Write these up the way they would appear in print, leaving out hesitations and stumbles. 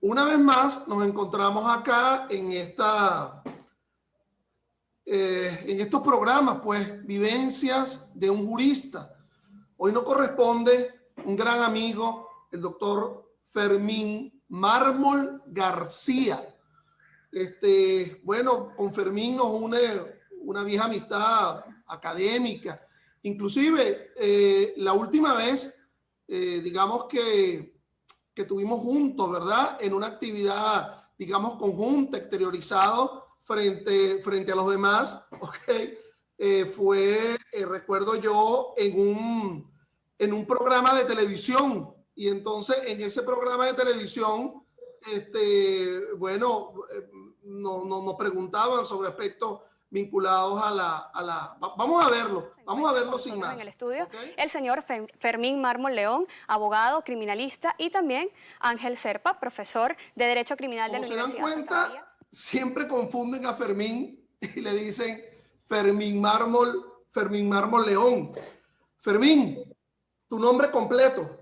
Una vez más nos encontramos acá en estos programas, pues, vivencias de un jurista. Hoy nos corresponde un gran amigo, el doctor Fermín Mármol García. Bueno, con Fermín nos une una vieja amistad académica. Inclusive, la última vez, digamos que tuvimos juntos, ¿verdad? En una actividad, digamos, conjunta, exteriorizado frente a los demás, ¿ok? Recuerdo yo, en un programa de televisión. Y entonces, en ese programa de televisión, bueno, nos preguntaban sobre aspectos vinculados a la... Vamos a verlo sin más. En el estudio, ¿okay? El señor Fermín Mármol León, abogado, criminalista, y también Ángel Serpa, profesor de Derecho Criminal de la Universidad. Como se dan cuenta, siempre confunden a Fermín y le dicen Fermín Mármol León. Fermín, tu nombre completo.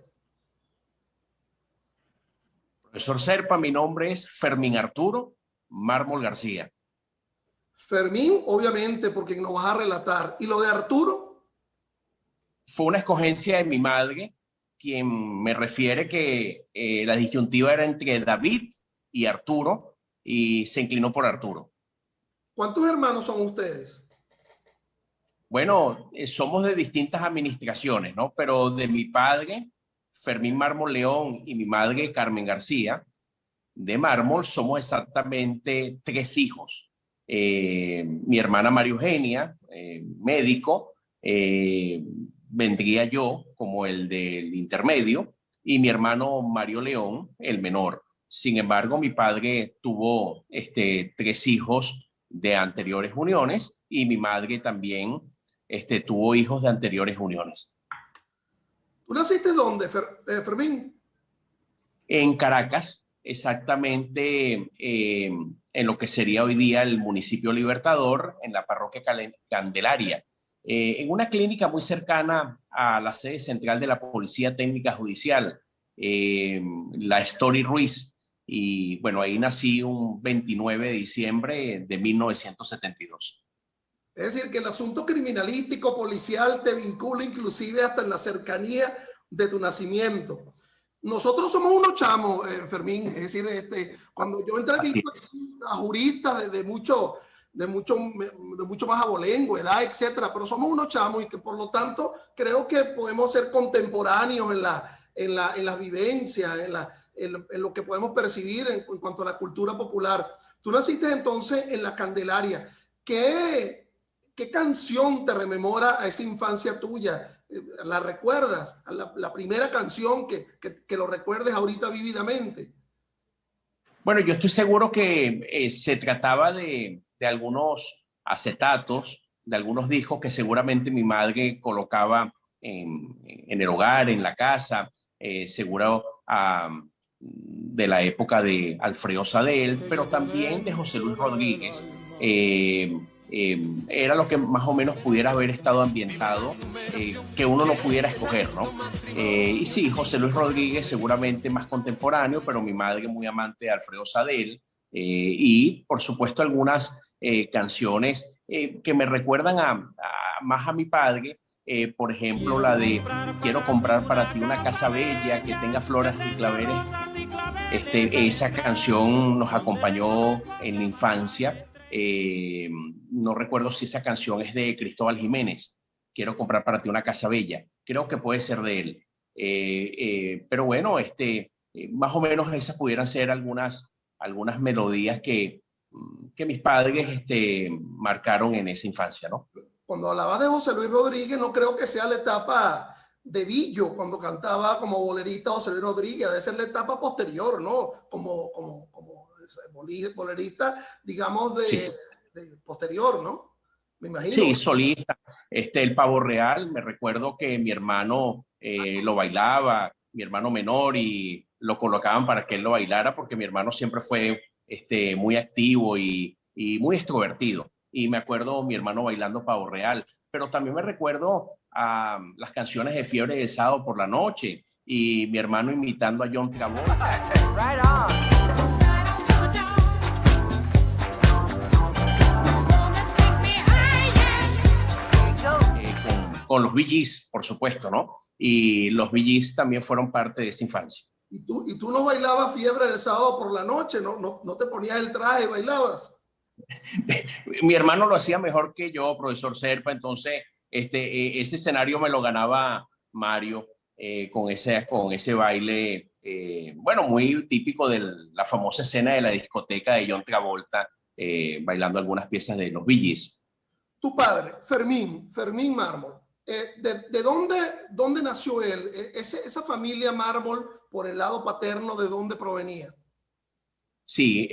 Profesor Serpa, mi nombre es Fermín Arturo Mármol García. Fermín, obviamente, porque nos vas a relatar. ¿Y lo de Arturo? Fue una escogencia de mi madre, quien me refiere que la disyuntiva era entre David y Arturo, y se inclinó por Arturo. ¿Cuántos hermanos son ustedes? Bueno, somos de distintas administraciones, ¿no? Pero de mi padre, Fermín Mármol León, y mi madre, Carmen García, de Mármol, somos exactamente 3 hijos. Mi hermana María Eugenia, médico, vendría yo como el del intermedio, y mi hermano Mario León, el menor. Sin embargo, mi padre tuvo 3 hijos de anteriores uniones, y mi madre también tuvo hijos de anteriores uniones. ¿Tú naciste dónde, Fermín? En Caracas, exactamente en lo que sería hoy día el municipio Libertador, en la parroquia Candelaria, en una clínica muy cercana a la sede central de la Policía Técnica Judicial, la Story Ruiz. Y bueno, ahí nací un 29 de diciembre de 1972. Es decir, que el asunto criminalístico, policial, te vincula inclusive hasta en la cercanía de tu nacimiento. Nosotros somos unos chamos, Fermín. Es decir, cuando yo entrevisto a juristas de mucho más abolengo, edad, etcétera, pero somos unos chamos y que por lo tanto creo que podemos ser contemporáneos en las vivencias, en lo que podemos percibir en cuanto a la cultura popular. Tú naciste entonces en la Candelaria. ¿Qué canción te rememora a esa infancia tuya? ¿La recuerdas? La primera canción que lo recuerdes ahorita vívidamente. Bueno, yo estoy seguro que se trataba de algunos acetatos, de algunos discos que seguramente mi madre colocaba en el hogar, en la casa, seguro de la época de Alfredo Sadel, pero también de José Luis Rodríguez. Era lo que más o menos pudiera haber estado ambientado, que uno no pudiera escoger, ¿no? Y sí, José Luis Rodríguez seguramente más contemporáneo, pero mi madre muy amante de Alfredo Sadel, y por supuesto algunas canciones que me recuerdan más a mi padre, por ejemplo la de Quiero comprar para ti una casa bella que tenga flores y claveles. Esa canción nos acompañó en la infancia. No recuerdo si esa canción es de Cristóbal Jiménez, Quiero comprar para ti una casa bella, creo que puede ser de él, pero bueno, más o menos esas pudieran ser algunas melodías que mis padres marcaron en esa infancia, ¿no? Cuando hablabas de José Luis Rodríguez, no creo que sea la etapa de Villo, cuando cantaba como bolerista José Luis Rodríguez, debe ser la etapa posterior, ¿no? Como bolerista, digamos, de posterior, ¿no? Me imagino. Sí, solista. El Pavo Real, me recuerdo que mi hermano lo bailaba, mi hermano menor, y lo colocaban para que él lo bailara, porque mi hermano siempre fue muy activo y muy extrovertido. Y me acuerdo mi hermano bailando Pavo Real, pero también me recuerdo a las canciones de Fiebre de Sábado por la Noche y mi hermano imitando a John Travolta. Right on. con los Bee Gees, por supuesto, ¿no? Y los Bee Gees también fueron parte de esa infancia. ¿Y tú no bailabas Fiebre del sábado por la noche? ¿No te ponías el traje y bailabas? Mi hermano lo hacía mejor que yo, profesor Serpa, entonces ese escenario me lo ganaba Mario con ese baile, bueno, muy típico de la famosa escena de la discoteca de John Travolta, bailando algunas piezas de los Bee Gees. Tu padre, Fermín Mármol, ¿de dónde nació él? Esa familia Mármol, por el lado paterno, ¿de dónde provenía? Sí,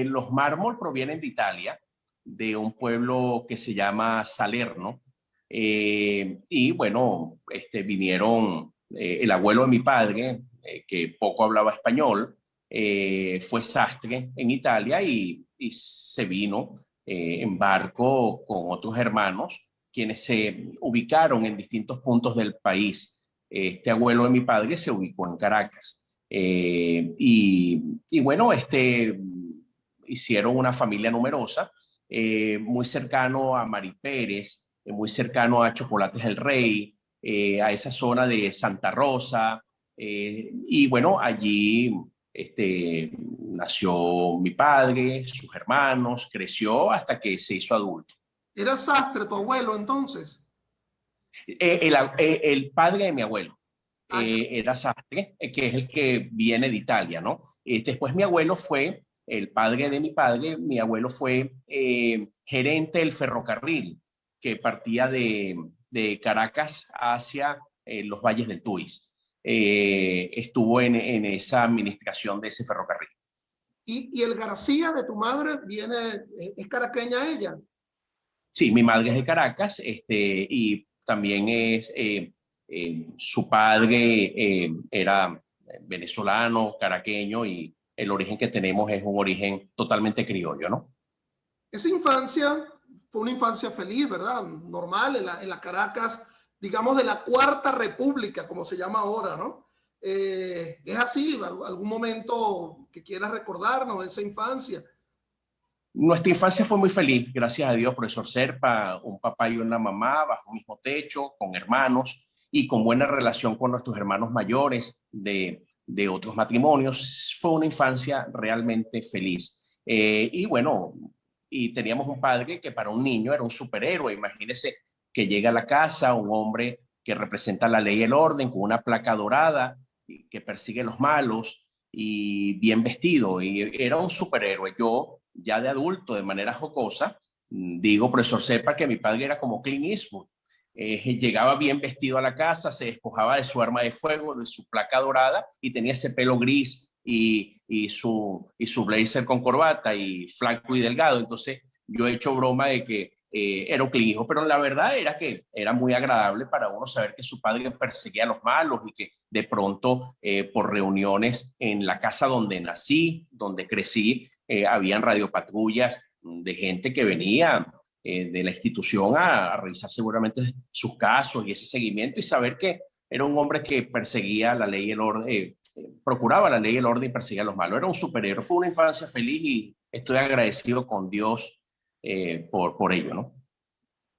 los Mármol provienen de Italia, de un pueblo que se llama Salerno. Y bueno, vinieron, el abuelo de mi padre, que poco hablaba español, fue sastre en Italia y se vino en barco con otros hermanos, quienes se ubicaron en distintos puntos del país. Este abuelo de mi padre se ubicó en Caracas. Y bueno, hicieron una familia numerosa, muy cercano a Mari Pérez, muy cercano a Chocolates el Rey, a esa zona de Santa Rosa. Y bueno, allí nació mi padre, sus hermanos, creció hasta que se hizo adulto. ¿Era sastre tu abuelo entonces? El padre de mi abuelo era sastre, que es el que viene de Italia, ¿no? Después mi abuelo fue, el padre de mi padre, mi abuelo fue gerente del ferrocarril que partía de Caracas hacia los valles del Tuy. Estuvo en esa administración de ese ferrocarril. ¿Y el García de tu madre es caraqueña ella? Sí, mi madre es de Caracas, y también es, su padre era venezolano, caraqueño, y el origen que tenemos es un origen totalmente criollo, ¿no? Esa infancia fue una infancia feliz, ¿verdad? Normal, en la Caracas, digamos, de la Cuarta República, como se llama ahora, ¿no? ¿Es así? ¿Algún momento que quieras recordarnos de esa infancia? Nuestra infancia fue muy feliz, gracias a Dios, profesor Serpa, un papá y una mamá bajo un mismo techo, con hermanos y con buena relación con nuestros hermanos mayores de otros matrimonios. Fue una infancia realmente feliz. Y bueno, y teníamos un padre que para un niño era un superhéroe. Imagínese que llega a la casa un hombre que representa la ley y el orden con una placa dorada que persigue a los malos y bien vestido. Y era un superhéroe. Yo, ya de adulto, de manera jocosa, digo, profesor Serpa, que mi padre era como Clint Eastwood. Llegaba bien vestido a la casa, se despojaba de su arma de fuego, de su placa dorada, y tenía ese pelo gris y su blazer con corbata y flaco y delgado. Entonces yo he hecho broma de que era un Clint Eastwood, pero la verdad era que era muy agradable para uno saber que su padre perseguía a los malos y que de pronto por reuniones en la casa donde nací, donde crecí, habían radiopatrullas de gente que venía de la institución a revisar seguramente sus casos y ese seguimiento, y saber que era un hombre que perseguía la ley y el orden, procuraba la ley y el orden y perseguía a los malos. Era un superhéroe. Fue una infancia feliz y estoy agradecido con Dios por ello, ¿no?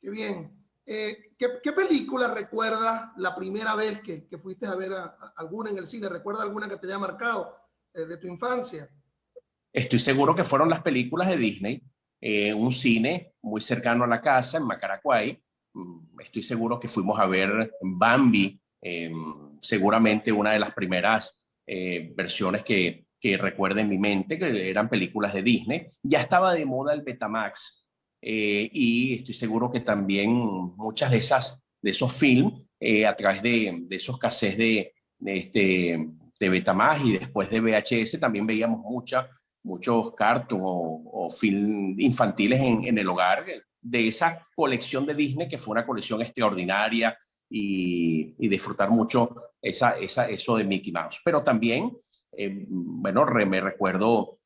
Qué bien. ¿Qué película recuerdas la primera vez que fuiste a ver alguna en el cine? ¿Recuerda alguna que te haya marcado de tu infancia? Estoy seguro que fueron las películas de Disney, un cine muy cercano a la casa, en Macaracuay. Estoy seguro que fuimos a ver Bambi, seguramente una de las primeras versiones que recuerdo en mi mente, que eran películas de Disney. Ya estaba de moda el Betamax, y estoy seguro que también muchas de esos films, a través de esos cassettes de Betamax y después de VHS, también veíamos muchos cartoons o film infantiles en el hogar, de esa colección de Disney, que fue una colección extraordinaria, y disfrutar mucho eso de Mickey Mouse. Pero también, bueno, me recuerdo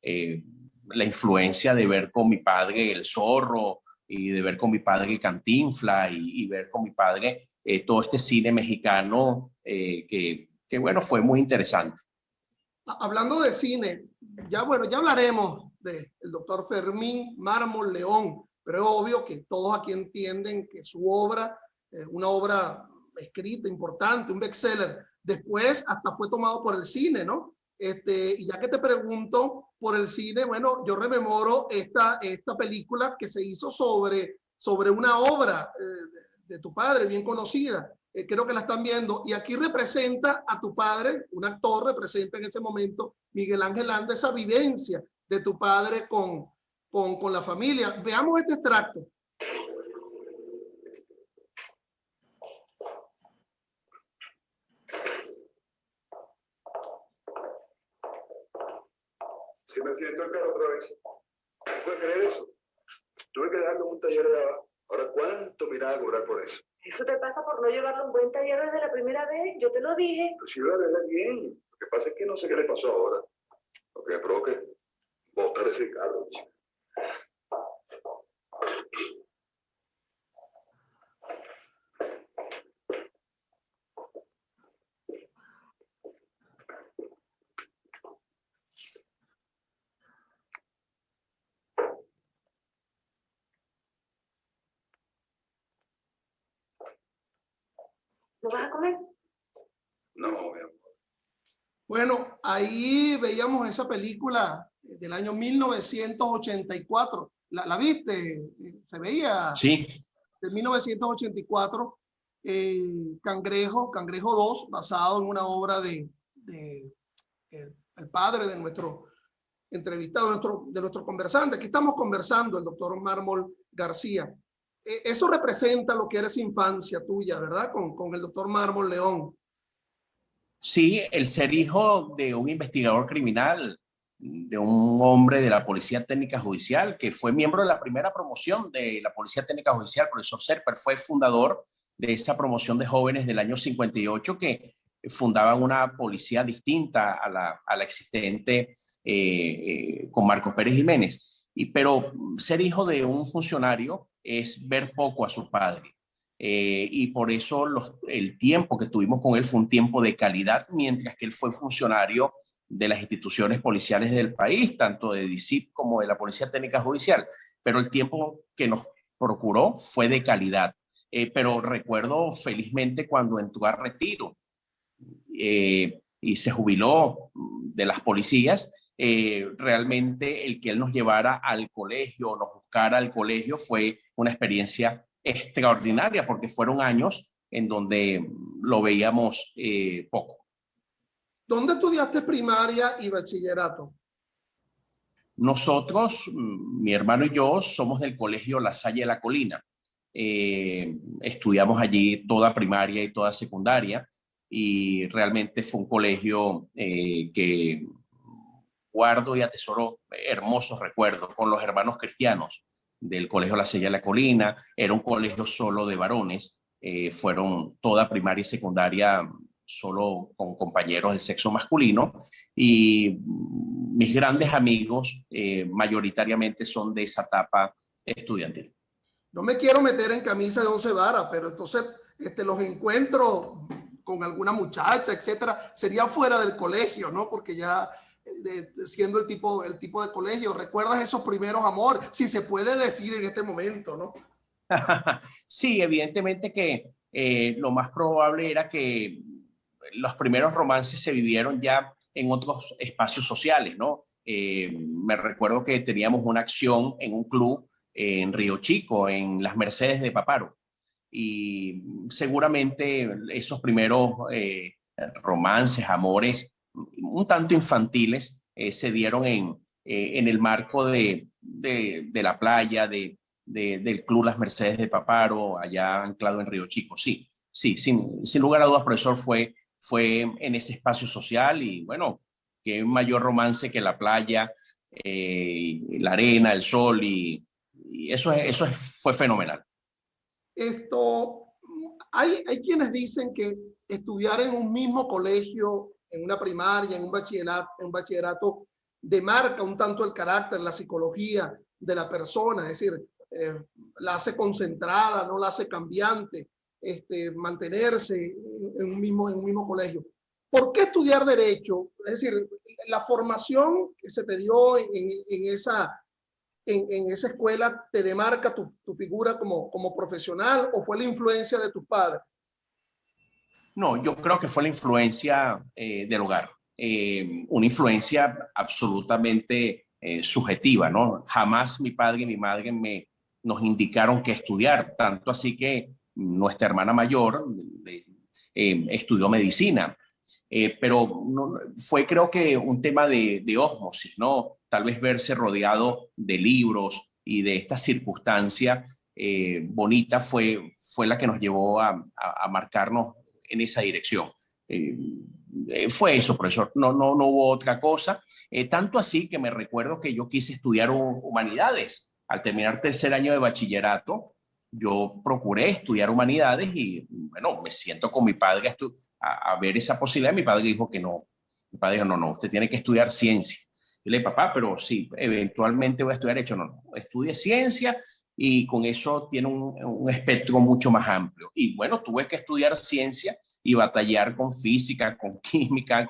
la influencia de ver con mi padre El Zorro, y de ver con mi padre Cantinflas, y ver con mi padre todo este cine mexicano que bueno, fue muy interesante. Hablando de cine, ya hablaremos del doctor Fermín Mármol León, pero es obvio que todos aquí entienden que su obra una obra escrita importante, un bestseller. Después hasta fue tomado por el cine, ¿no? Y ya que te pregunto por el cine, bueno, yo rememoro esta película que se hizo sobre una obra de tu padre, bien conocida. Creo que la están viendo. Y aquí representa a tu padre, un actor representa en ese momento, Miguel Ángel Landa, esa vivencia de tu padre con la familia. Veamos este extracto. Se me accidentó el carro otra vez. ¿Puedes creer eso? Tuve que dejarlo en un taller de abajo. Ahora, ¿cuánto me irá a cobrar por eso? Eso te pasa por no llevarlo a un buen taller desde la primera vez. Yo te lo dije. Pues si lo arregla bien. Lo que pasa es que no sé qué le pasó ahora. Lo que me provoca es botar ese carro. ¿No vas a comer? No, mi amor. Bueno, ahí veíamos esa película del año 1984. ¿La viste? Se veía. Sí. De 1984, Cangrejo 2, basado en una obra de el padre de nuestro entrevistado, de nuestro conversante. Aquí estamos conversando, el doctor Mármol García. Eso representa lo que era esa infancia tuya, ¿verdad? Con el doctor Mármol León. Sí, el ser hijo de un investigador criminal, de un hombre de la Policía Técnica Judicial, que fue miembro de la primera promoción de la Policía Técnica Judicial, profesor Serpa, fue fundador de esa promoción de jóvenes del año 58 que fundaban una policía distinta a la existente con Marcos Pérez Jiménez. Pero ser hijo de un funcionario es ver poco a su padre. Y por eso el tiempo que estuvimos con él fue un tiempo de calidad, mientras que él fue funcionario de las instituciones policiales del país, tanto de DICIP como de la Policía Técnica Judicial. Pero el tiempo que nos procuró fue de calidad. Pero recuerdo felizmente cuando entró a retiro y se jubiló de las policías, realmente el que él nos llevara al colegio, nos buscara al colegio, fue una experiencia extraordinaria, porque fueron años en donde lo veíamos poco. ¿Dónde estudiaste primaria y bachillerato? Nosotros, mi hermano y yo, somos del colegio La Salle de la Colina. Estudiamos allí toda primaria y toda secundaria, y realmente fue un colegio que guardo y atesoro hermosos recuerdos con los hermanos cristianos del colegio La Salle de la Colina. Era un colegio solo de varones, fueron toda primaria y secundaria solo con compañeros del sexo masculino, y mis grandes amigos mayoritariamente son de esa etapa estudiantil. No me quiero meter en camisa de 11 varas, pero entonces los encuentros con alguna muchacha, etcétera, sería fuera del colegio, ¿no? Porque ya siendo el tipo de colegio, ¿recuerdas esos primeros amores? Si se puede decir en este momento, ¿no? Sí, evidentemente que lo más probable era que los primeros romances se vivieron ya en otros espacios sociales, ¿no? Me recuerdo que teníamos una acción en un club en Río Chico, en las Mercedes de Paparo, y seguramente esos primeros romances, amores, un tanto infantiles, se dieron en el marco de la playa, del Club Las Mercedes de Paparo, allá anclado en Río Chico. Sí, sin lugar a dudas, profesor, fue en ese espacio social, y bueno, qué mayor romance que la playa, la arena, el sol, y eso fue fenomenal. Hay quienes dicen que estudiar en un mismo colegio, en una primaria, en un bachillerato, demarca un tanto el carácter, la psicología de la persona, es decir, la hace concentrada, no la hace cambiante, mantenerse en un mismo colegio. ¿Por qué estudiar Derecho? Es decir, la formación que se te dio en en esa escuela te demarca tu figura como profesional, o fue la influencia de tus padres? No, yo creo que fue la influencia del hogar, una influencia absolutamente subjetiva, ¿no? Jamás mi padre y mi madre nos indicaron qué estudiar, tanto así que nuestra hermana mayor estudió medicina, pero no, fue creo que un tema de ósmosis, ¿no? Tal vez verse rodeado de libros y de esta circunstancia bonita fue la que nos llevó a marcarnos en esa dirección. Fue eso, profesor, no hubo otra cosa. Tanto así que me recuerdo que yo quise estudiar humanidades. Al terminar tercer año de bachillerato, yo procuré estudiar humanidades y, bueno, me siento con mi padre a ver esa posibilidad. Mi padre dijo que no. Mi padre dijo, no, usted tiene que estudiar ciencia. Yo le dije, papá, pero sí, eventualmente voy a estudiar derecho. No, estudie ciencia y con eso tiene un espectro mucho más amplio. Y bueno, tuve que estudiar ciencia y batallar con física, con química,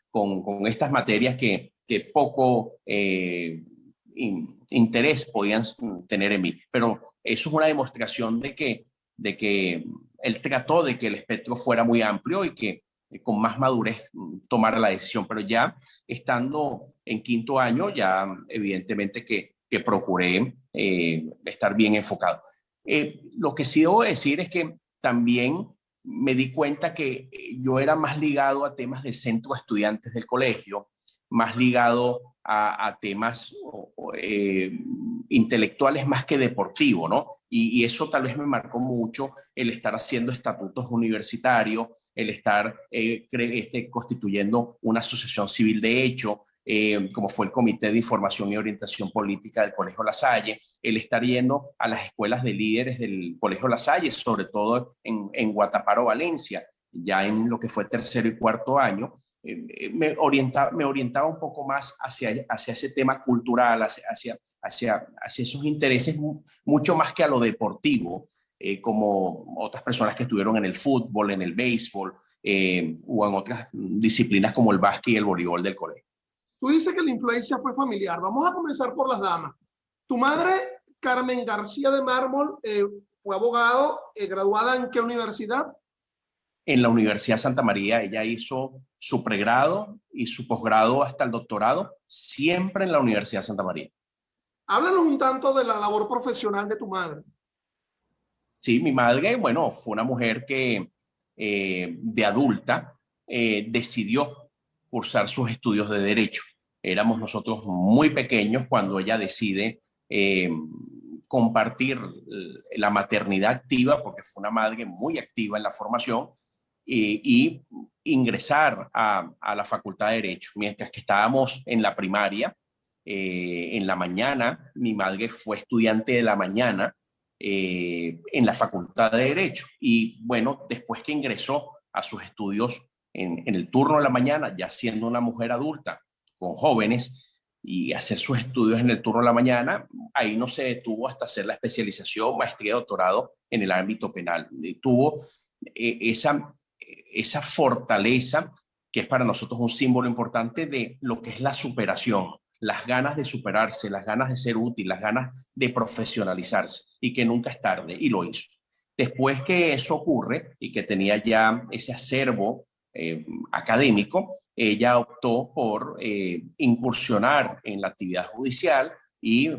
con estas materias que poco interés podían tener en mí. Pero eso es una demostración de que él trató de que el espectro fuera muy amplio y que con más madurez tomara la decisión. Pero ya estando en quinto año, ya evidentemente que procuré estar bien enfocado. Lo que sí debo decir es que también me di cuenta que yo era más ligado a temas de centro de estudiantes del colegio, más ligado a temas intelectuales más que deportivos, ¿no? Y eso tal vez me marcó mucho el estar haciendo estatutos universitarios, el estar constituyendo una asociación civil de hecho, como fue el Comité de Información y Orientación Política del Colegio La Salle, el estar yendo a las escuelas de líderes del Colegio La Salle, sobre todo en Guataparo, Valencia, ya en lo que fue tercero y cuarto año, me orientaba un poco más hacia ese tema cultural, hacia esos intereses mucho más que a lo deportivo, como otras personas que estuvieron en el fútbol, en el béisbol, o en otras disciplinas como el básquet y el voleibol del colegio. Tú dices que la influencia fue familiar. Vamos a comenzar por las damas. Tu madre, Carmen García de Mármol, fue abogado, graduada ¿en qué universidad? En la Universidad Santa María. Ella hizo su pregrado y su posgrado hasta el doctorado, siempre en la Universidad Santa María. Háblanos un tanto de la labor profesional de tu madre. Sí, mi madre, bueno, fue una mujer que de adulta decidió cursar sus estudios de Derecho. Éramos nosotros muy pequeños cuando ella decide compartir la maternidad activa, porque fue una madre muy activa en la formación, y ingresar a la Facultad de Derecho. Mientras que estábamos en la primaria, en la mañana, mi madre fue estudiante de la mañana en la Facultad de Derecho. Y bueno, después que ingresó a sus estudios en el turno de la mañana, ya siendo una mujer adulta, con jóvenes, y hacer sus estudios en el turno de la mañana, ahí no se detuvo hasta hacer la especialización, maestría, doctorado en el ámbito penal. Tuvo esa fortaleza que es para nosotros un símbolo importante de lo que es la superación, las ganas de superarse, las ganas de ser útil, las ganas de profesionalizarse, y que nunca es tarde, y lo hizo. Después que eso ocurre y que tenía ya ese acervo académico, ella optó por incursionar en la actividad judicial y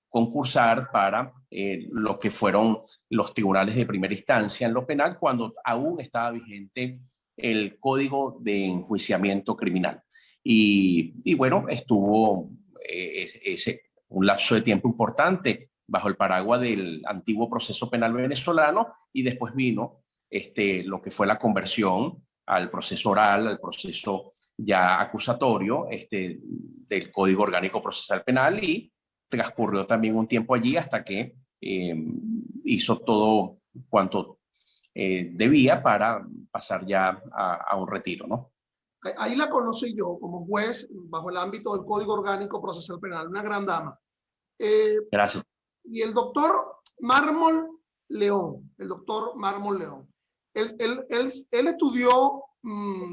concursar para lo que fueron los tribunales de primera instancia en lo penal, cuando aún estaba vigente el Código de Enjuiciamiento Criminal. Y bueno, estuvo un lapso de tiempo importante bajo el paraguas del antiguo proceso penal venezolano, y después vino lo que fue la conversión al proceso oral, al proceso ya acusatorio del Código Orgánico Procesal Penal, y transcurrió también un tiempo allí hasta que hizo todo cuanto debía para pasar ya a un retiro, ¿no? Ahí la conocí yo como juez bajo el ámbito del Código Orgánico Procesal Penal, una gran dama. Gracias. Y el doctor Mármol León, él estudió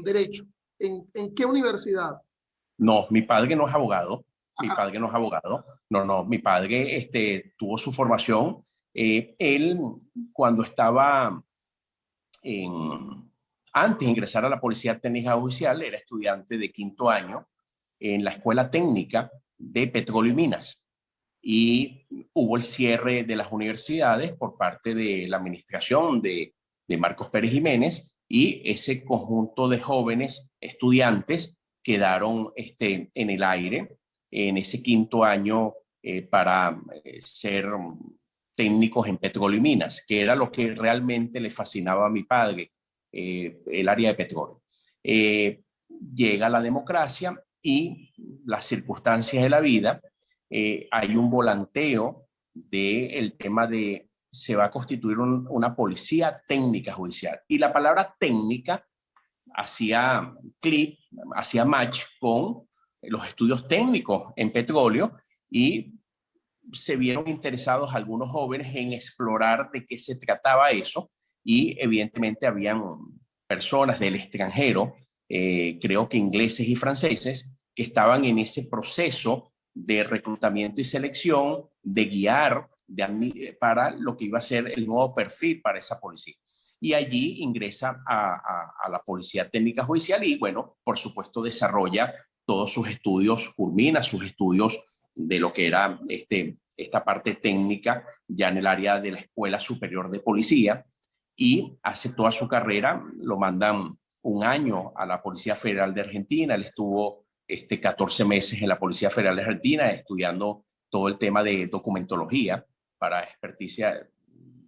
Derecho. ¿En qué universidad? No, mi padre no es abogado. mi padre no es abogado. No, mi padre tuvo su formación. Él, cuando estaba antes de ingresar a la Policía Técnica Judicial, era estudiante de 5º año en la Escuela Técnica de Petróleo y Minas. Y hubo el cierre de las universidades por parte de la administración de Marcos Pérez Jiménez, y ese conjunto de jóvenes estudiantes quedaron en el aire en ese 5º año para ser técnicos en petróleo y minas, que era lo que realmente le fascinaba a mi padre, el área de petróleo. Llega la democracia y las circunstancias de la vida. Hay un volanteo del tema de se va a constituir una policía técnica judicial. Y la palabra técnica hacía clic, hacía match con los estudios técnicos en petróleo, y se vieron interesados algunos jóvenes en explorar de qué se trataba eso, y evidentemente habían personas del extranjero, creo que ingleses y franceses, que estaban en ese proceso de reclutamiento y selección, de guiar para lo que iba a ser el nuevo perfil para esa policía. Y allí ingresa a la Policía Técnica Judicial y, bueno, por supuesto, desarrolla todos sus estudios, culmina sus estudios de lo que era esta parte técnica ya en el área de la Escuela Superior de Policía, y hace toda su carrera. Lo mandan un año a la Policía Federal de Argentina. Él estuvo 14 meses en la Policía Federal de Argentina estudiando todo el tema de documentología para experticia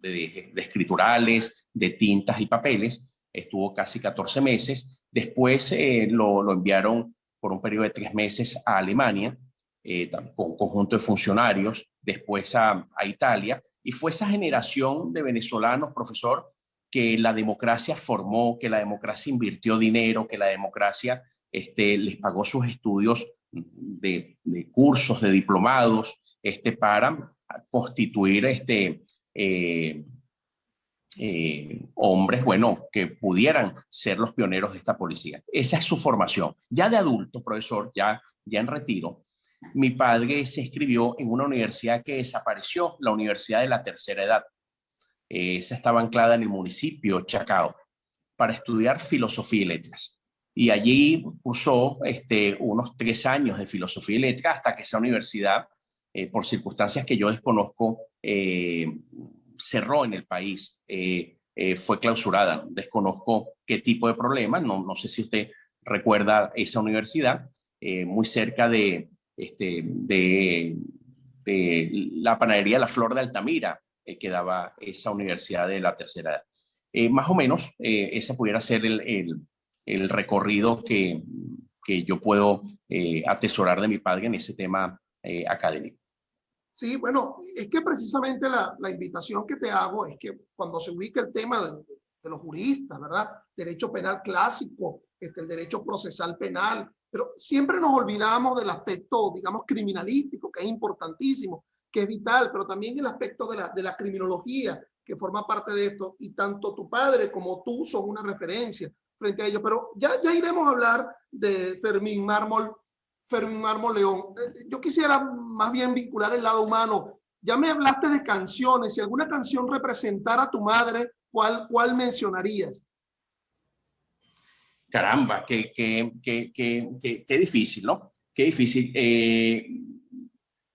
de escriturales, de tintas y papeles. Estuvo casi 14 meses. Después lo enviaron por un periodo de 3 meses a Alemania, con un conjunto de funcionarios, después a Italia, y fue esa generación de venezolanos, profesor, que la democracia formó, que la democracia invirtió dinero, que la democracia les pagó sus estudios de cursos, de diplomados, para constituir hombres, bueno, que pudieran ser los pioneros de esta policía. Esa es su formación. Ya de adulto, profesor, ya en retiro, mi padre se inscribió en una universidad que desapareció, la Universidad de la Tercera Edad. Esa estaba anclada en el municipio Chacao, para estudiar filosofía y letras. Y allí cursó unos 3 años de filosofía y letras hasta que esa universidad, por circunstancias que yo desconozco, cerró en el país, fue clausurada. Desconozco qué tipo de problema, no sé si usted recuerda esa universidad, muy cerca de la panadería La Flor de Altamira, que daba esa universidad de la tercera edad. Más o menos, ese pudiera ser el recorrido que yo puedo atesorar de mi padre en ese tema académico. Sí, bueno, es que precisamente la invitación que te hago es que cuando se ubica el tema de los juristas, ¿verdad? Derecho penal clásico, el derecho procesal penal, pero siempre nos olvidamos del aspecto, digamos, criminalístico, que es importantísimo, que es vital, pero también el aspecto de la criminología, que forma parte de esto, y tanto tu padre como tú son una referencia frente a ello. Pero ya iremos a hablar de Fermín Mármol León. Yo quisiera más bien vincular el lado humano. Ya me hablaste de canciones. Si alguna canción representara a tu madre, ¿cuál mencionarías? Caramba, qué difícil, ¿no? Qué difícil.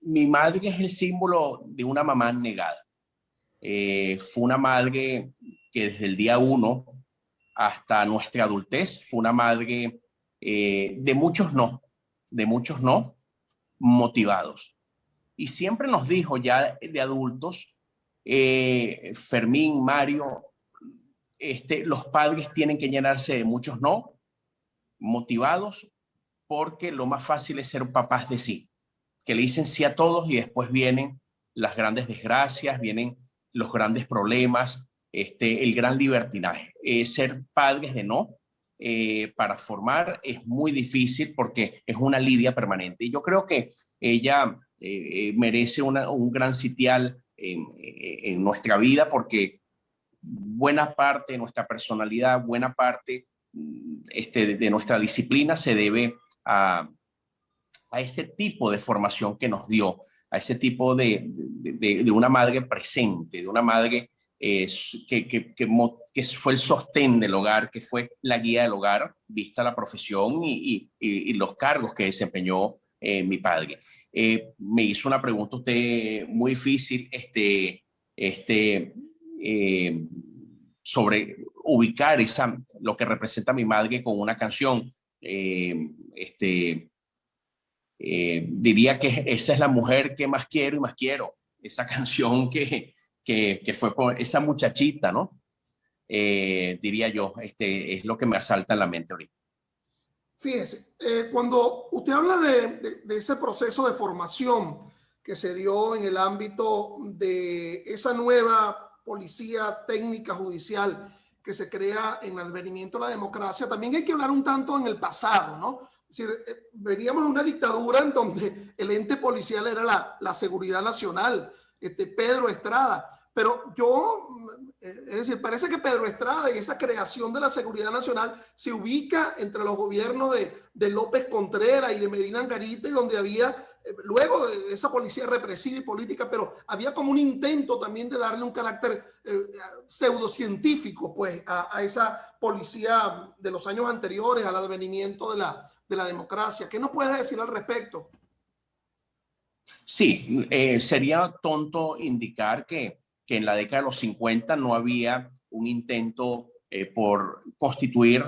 Mi madre es el símbolo de una mamá negada. Fue una madre que desde el día 1 hasta nuestra adultez fue una madre de muchos no, motivados. Y siempre nos dijo ya de adultos, Fermín, Mario, los padres tienen que llenarse de muchos no, motivados, porque lo más fácil es ser papás de sí, que le dicen sí a todos y después vienen las grandes desgracias, vienen los grandes problemas, el gran libertinaje. Ser padres de no para formar es muy difícil porque es una lidia permanente. Y yo creo que ella merece un gran sitial en nuestra vida, porque buena parte de nuestra personalidad, buena parte de nuestra disciplina se debe a a ese tipo de formación que nos dio, a ese tipo de una madre presente, de una madre que fue el sostén del hogar, que fue la guía del hogar, vista la profesión y los cargos que desempeñó mi padre. Me hizo una pregunta usted muy difícil sobre ubicar lo que representa mi madre con una canción. Diría que esa es la mujer que más quiero y más quiero. Esa canción que fue por esa muchachita, ¿no? Diría yo, es lo que me asalta en la mente ahorita. Fíjese, cuando usted habla de ese proceso de formación que se dio en el ámbito de esa nueva policía técnica judicial que se crea en el advenimiento de la democracia, también hay que hablar un tanto en el pasado, ¿no? Es decir, veníamos de una dictadura en donde el ente policial era la Seguridad Nacional, Pedro Estrada, pero es decir, parece que Pedro Estrada y esa creación de la Seguridad Nacional se ubica entre los gobiernos de López Contreras y de Medina Angarita, donde había, luego de esa policía represiva y política, pero había como un intento también de darle un carácter pseudocientífico pues, a esa policía de los años anteriores al advenimiento de la democracia. ¿Qué nos puedes decir al respecto? Sí, sería tonto indicar que en la década de los 50 no había un intento por constituir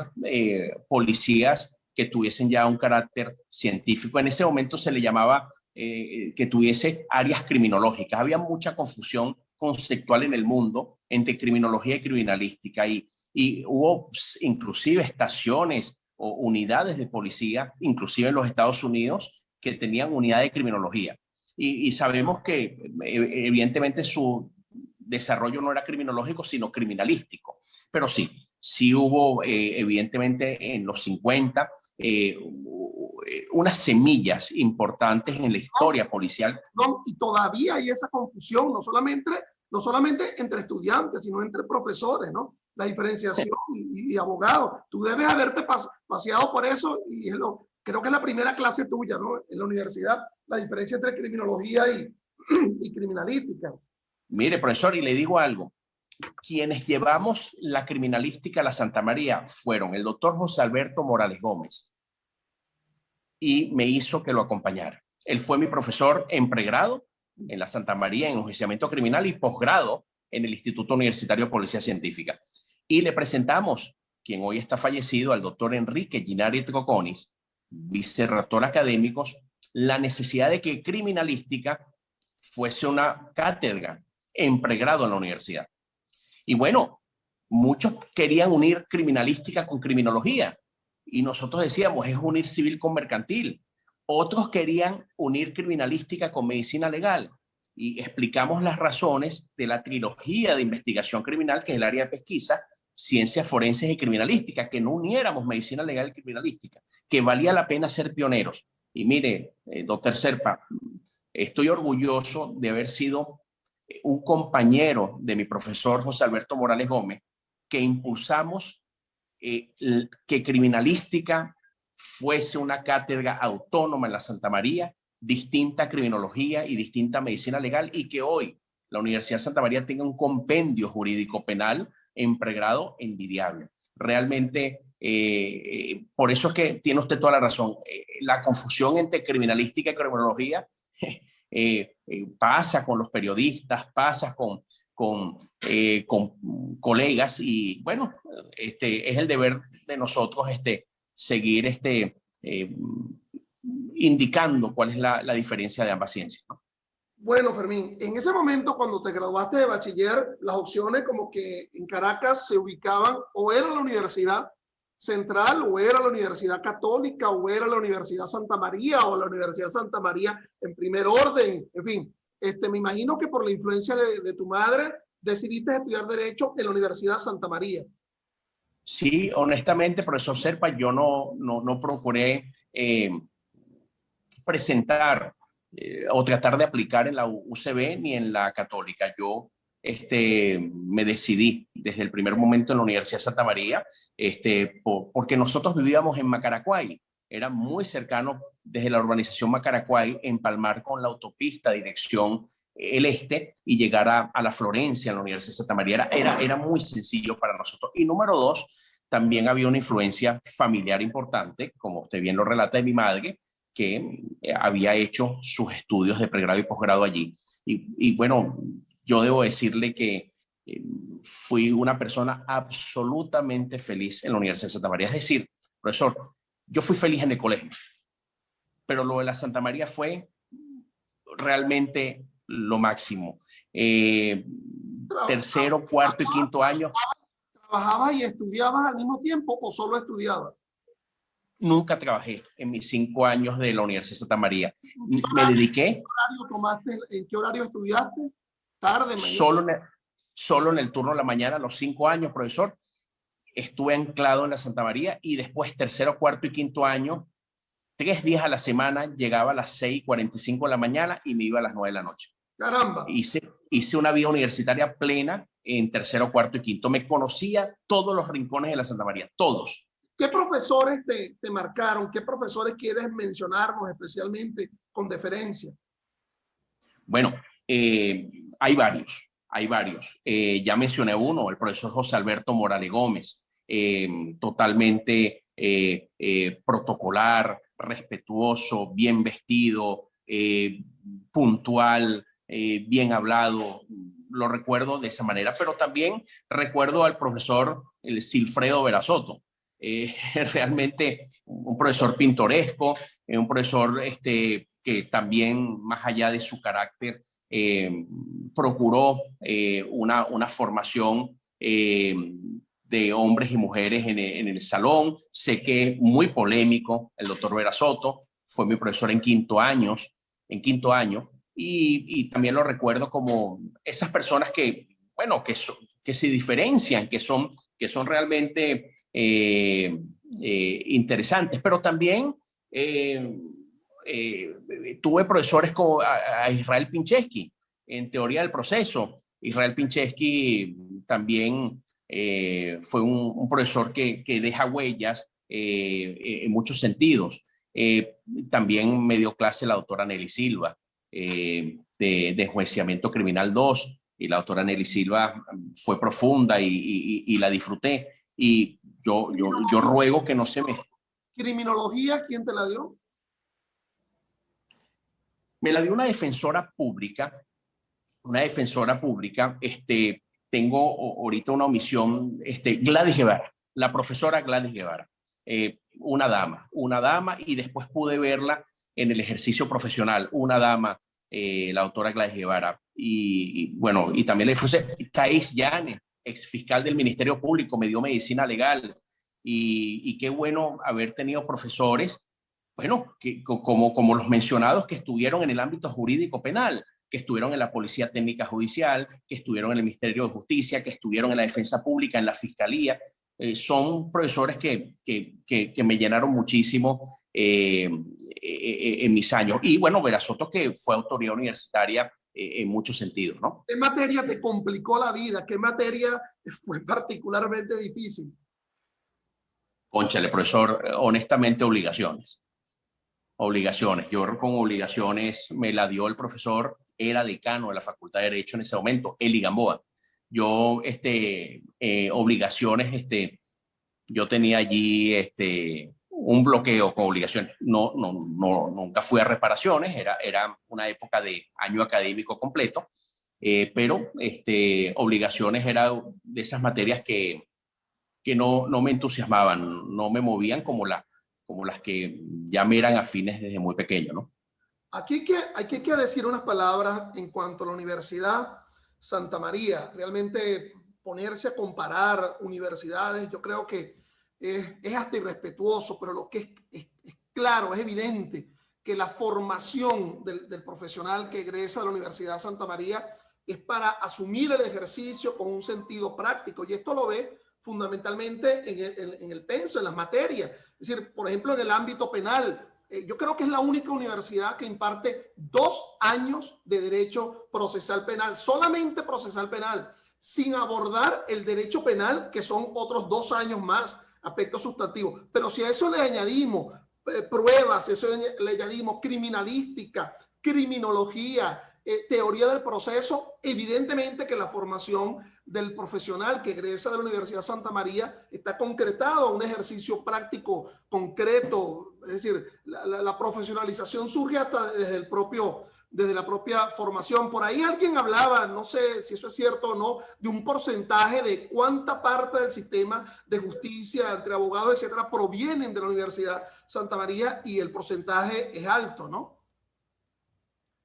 policías que tuviesen ya un carácter científico. En ese momento se le llamaba que tuviese áreas criminológicas. Había mucha confusión conceptual en el mundo entre criminología y criminalística y hubo inclusive estaciones o unidades de policía, inclusive en los Estados Unidos, que tenían unidad de criminología. Y sabemos que evidentemente su desarrollo no era criminológico, sino criminalístico. Pero sí hubo evidentemente en los 50 unas semillas importantes en la historia policial. Y todavía hay esa confusión, no solamente entre estudiantes, sino entre profesores, ¿no? La diferenciación y abogados. Tú debes haberte paseado por eso y creo que es la primera clase tuya, ¿no? En la universidad, la diferencia entre criminología y criminalística. Mire, profesor, y le digo algo. Quienes llevamos la criminalística a la Santa María fueron el doctor José Alberto Morales Gómez y me hizo que lo acompañara. Él fue mi profesor en pregrado en la Santa María en enjuiciamiento criminal y posgrado en el Instituto Universitario de Policía Científica. Y le presentamos, quien hoy está fallecido, al doctor Enrique Ginari Troconis, vicerrector académico, la necesidad de que criminalística fuese una cátedra en pregrado en la universidad. Y bueno, muchos querían unir criminalística con criminología y nosotros decíamos, es unir civil con mercantil. Otros querían unir criminalística con medicina legal y explicamos las razones de la trilogía de investigación criminal, que es el área de pesquisa, ciencias forenses y criminalística, que no uniéramos medicina legal y criminalística, que valía la pena ser pioneros. Y mire, doctor Serpa, estoy orgulloso de haber sido un compañero de mi profesor José Alberto Morales Gómez, que impulsamos que criminalística fuese una cátedra autónoma en la Santa María, distinta a criminología y distinta a medicina legal, y que hoy la Universidad de Santa María tenga un compendio jurídico penal en pregrado envidiable. Realmente, por eso es que tiene usted toda la razón. La confusión entre criminalística y criminología pasa con los periodistas, pasa con colegas y bueno, es el deber de nosotros seguir indicando cuál es la diferencia de ambas ciencias, ¿no? Bueno, Fermín, en ese momento cuando te graduaste de bachiller, las opciones como que en Caracas se ubicaban o era la Universidad Central, o era la Universidad Católica, o era la Universidad Santa María, o la Universidad Santa María en primer orden. En fin, me imagino que por la influencia de tu madre decidiste estudiar Derecho en la Universidad Santa María. Sí, honestamente, profesor Serpa, yo no procuré presentar o tratar de aplicar en la UCB ni en la Católica. Yo me decidí desde el primer momento en la Universidad Santa María, porque nosotros vivíamos en Macaracuay, era muy cercano desde la urbanización Macaracuay, empalmar con la autopista dirección el este y llegar a la Florencia, en la Universidad de Santa María. Era muy sencillo para nosotros. Y número dos, también había una influencia familiar importante, como usted bien lo relata, de mi madre, que había hecho sus estudios de pregrado y posgrado allí. Y bueno, yo debo decirle que fui una persona absolutamente feliz en la Universidad de Santa María. Es decir, profesor, yo fui feliz en el colegio, pero lo de la Santa María fue realmente lo máximo. Tercero, cuarto y quinto año. ¿Trabajabas y estudiabas al mismo tiempo o solo estudiabas? Nunca trabajé en mis 5 años de la Universidad de Santa María. Me dediqué. ¿En qué horario estudiaste? ¿Tarde, mañana? Solo en el turno de la mañana, a los 5 años, profesor. Estuve anclado en la Santa María y después tercero, cuarto y quinto año, 3 días a la semana, llegaba a las 6:45 de la mañana y me iba a las 9 de la noche. ¡Caramba! Hice una vida universitaria plena en tercero, cuarto y quinto. Me conocía todos los rincones de la Santa María, todos. ¿Qué profesores te marcaron? ¿Qué profesores quieres mencionarnos especialmente con deferencia? Bueno, hay varios. Ya mencioné uno, el profesor José Alberto Morales Gómez, totalmente protocolar, respetuoso, bien vestido, puntual, bien hablado. Lo recuerdo de esa manera, pero también recuerdo al profesor Silfredo Verazoto. Realmente un profesor pintoresco, un profesor que también, más allá de su carácter, procuró una formación de hombres y mujeres en el salón. Sé que muy polémico, el doctor Verazoto fue mi profesor en quinto año, y también lo recuerdo como esas personas que, bueno, que se diferencian, que son realmente interesantes, pero también tuve profesores como a Israel Pincheski en teoría del proceso. Israel Pincheski también fue un profesor que deja huellas en muchos sentidos. También me dio clase la doctora Nelly Silva de enjuiciamiento criminal 2, y la doctora Nelly Silva fue profunda y la disfruté. Y yo ruego que no se me... ¿Criminología quién te la dio? Me la dio una defensora pública. Tengo ahorita una omisión, Gladys Guevara, la profesora Gladys Guevara, una dama, y después pude verla en el ejercicio profesional, una dama, la doctora Gladys Guevara, y bueno, y también le fue Thais Llanes, ex fiscal del Ministerio Público, me dio medicina legal, y qué bueno haber tenido profesores, bueno, como los mencionados, que estuvieron en el ámbito jurídico penal, que estuvieron en la Policía Técnica Judicial, que estuvieron en el Ministerio de Justicia, que estuvieron en la Defensa Pública, en la Fiscalía. Son profesores que me llenaron muchísimo en mis años. Y bueno, Verazoto, que fue autoridad universitaria en muchos sentidos, ¿no? ¿Qué materia te complicó la vida? ¿Qué materia fue particularmente difícil? Cónchale, profesor, honestamente, obligaciones. Yo con obligaciones me la dio el profesor, era decano de la Facultad de Derecho en ese momento, Eli Gamboa. Yo, obligaciones, yo tenía allí un bloqueo con obligaciones. Nunca fui a reparaciones, era una época de año académico completo, pero obligaciones era de esas materias que no me entusiasmaban, no me movían como las que ya me eran afines desde muy pequeño, ¿no? Aquí hay que decir unas palabras en cuanto a la Universidad Santa María. Realmente ponerse a comparar universidades, yo creo que es hasta irrespetuoso, pero lo que es claro, es evidente que la formación del profesional que egresa de la Universidad Santa María es para asumir el ejercicio con un sentido práctico, y esto lo ve fundamentalmente en el penso, en las materias. Es decir, por ejemplo, en el ámbito penal, yo creo que es la única universidad que imparte 2 años de derecho procesal penal, solamente procesal penal, sin abordar el derecho penal, que son otros 2 años más, aspectos sustantivos. Pero si a eso le añadimos pruebas, eso le añadimos criminalística, criminología, teoría del proceso. Evidentemente que la formación del profesional que egresa de la Universidad Santa María está concretado a un ejercicio práctico concreto, es decir, la profesionalización surge hasta desde la propia formación. Por ahí alguien hablaba, no sé si eso es cierto o no, de un porcentaje de cuánta parte del sistema de justicia entre abogados, etcétera, provienen de la Universidad Santa María, y el porcentaje es alto, ¿no?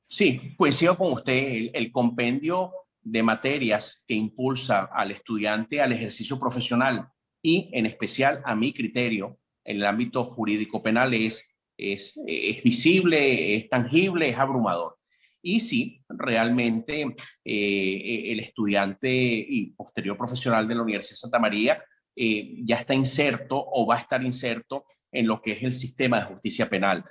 Sí, coincido con usted. El compendio de materias que impulsa al estudiante al ejercicio profesional y en especial a mi criterio en el ámbito jurídico penal es visible, es tangible, es abrumador. Y sí, realmente el estudiante y posterior profesional de la Universidad de Santa María ya está inserto o va a estar inserto en lo que es el sistema de justicia penal.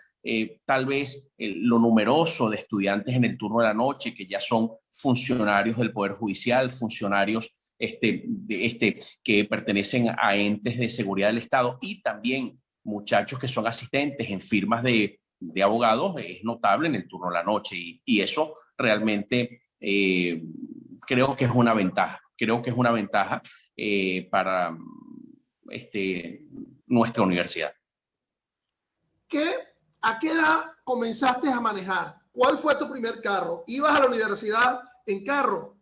Tal vez lo numeroso de estudiantes en el turno de la noche, que ya son funcionarios del Poder Judicial, funcionarios que pertenecen a entes de seguridad del Estado, y también muchachos que son asistentes en firmas de abogados, es notable en el turno de la noche, y eso realmente creo que es una ventaja. Creo que es una ventaja para nuestra universidad. ¿A qué edad comenzaste a manejar? ¿Cuál fue tu primer carro? ¿Ibas a la universidad en carro?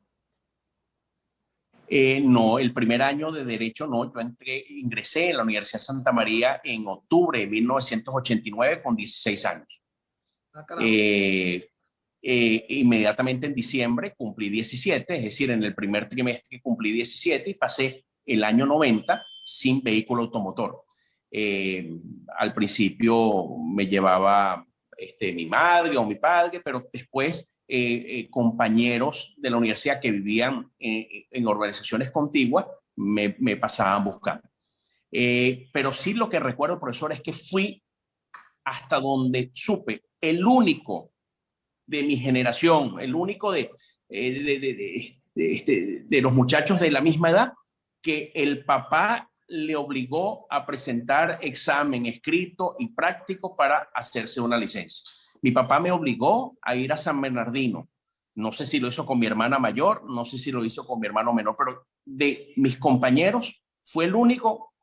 No, el primer año de Derecho no. Yo ingresé en la Universidad de Santa María en octubre de 1989 con 16 años. Inmediatamente en diciembre cumplí 17, es decir, en el primer trimestre cumplí 17 y pasé el año 90 sin vehículo automotor. Al principio me llevaba mi madre o mi padre, pero después compañeros de la universidad que vivían en urbanizaciones contiguas me pasaban buscando. Pero sí, lo que recuerdo, profesor, es que fui hasta donde supe, el único de mi generación, el único de los muchachos de la misma edad que el papá le obligó a presentar examen escrito y práctico para hacerse una licencia. Mi papá me obligó a ir a San Bernardino. No sé si lo hizo con mi hermana mayor, no sé si lo hizo con mi hermano menor, pero de mis compañeros fue el único,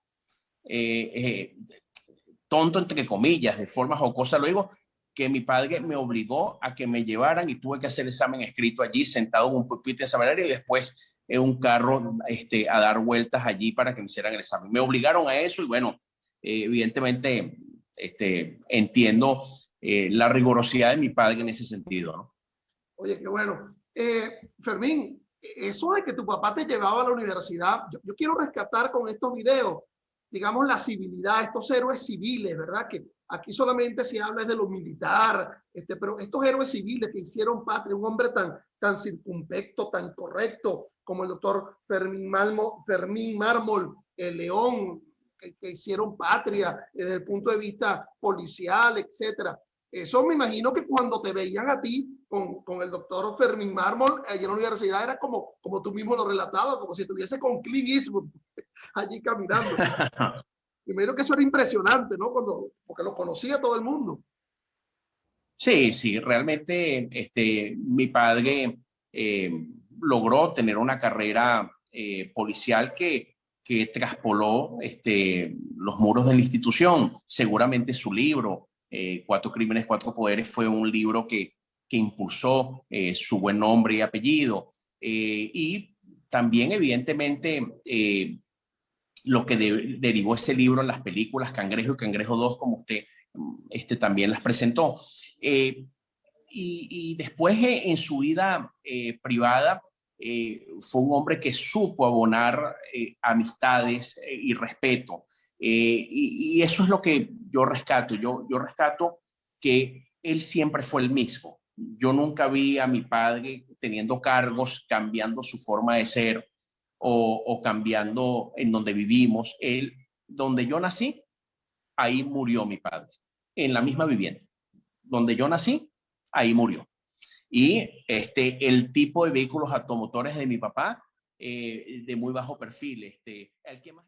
tonto entre comillas, de forma jocosa lo digo, que mi padre me obligó a que me llevaran, y tuve que hacer el examen escrito allí, sentado en un pupitre de esa manera, y después en un carro a dar vueltas allí para que me hicieran el examen. Me obligaron a eso, y bueno, evidentemente entiendo la rigurosidad de mi padre en ese sentido, ¿no? Oye, qué bueno. Fermín, eso de que tu papá te llevaba a la universidad, yo quiero rescatar con estos videos, digamos, la civilidad, estos héroes civiles, ¿verdad? Que aquí solamente se habla de lo militar, pero estos héroes civiles que hicieron patria, un hombre tan circunspecto, tan correcto, como el doctor Fermín Mármol León, que hicieron patria desde el punto de vista policial, etcétera. Eso me imagino que cuando te veían a ti con el doctor Fermín Mármol allí en la universidad era como tú mismo lo relatabas, como si estuviese con Clint Eastwood allí caminando. Primero que eso era impresionante, ¿no? Porque lo conocía todo el mundo. Sí, sí, realmente mi padre logró tener una carrera policial que traspoló los muros de la institución. Seguramente su libro, Cuatro Crímenes, Cuatro Poderes, fue un libro que impulsó su buen nombre y apellido. Y también, evidentemente, lo que derivó ese libro en las películas Cangrejo y Cangrejo 2, como usted también las presentó. Y después en su vida privada fue un hombre que supo abonar amistades y respeto. Y eso es lo que yo rescato. Yo rescato que él siempre fue el mismo. Yo nunca vi a mi padre teniendo cargos, cambiando su forma de ser o cambiando en donde vivimos. Él, donde yo nací, ahí murió mi padre, en la misma vivienda. Donde yo nací, ahí murió. Y el tipo de vehículos automotores de mi papá, de muy bajo perfil, el que más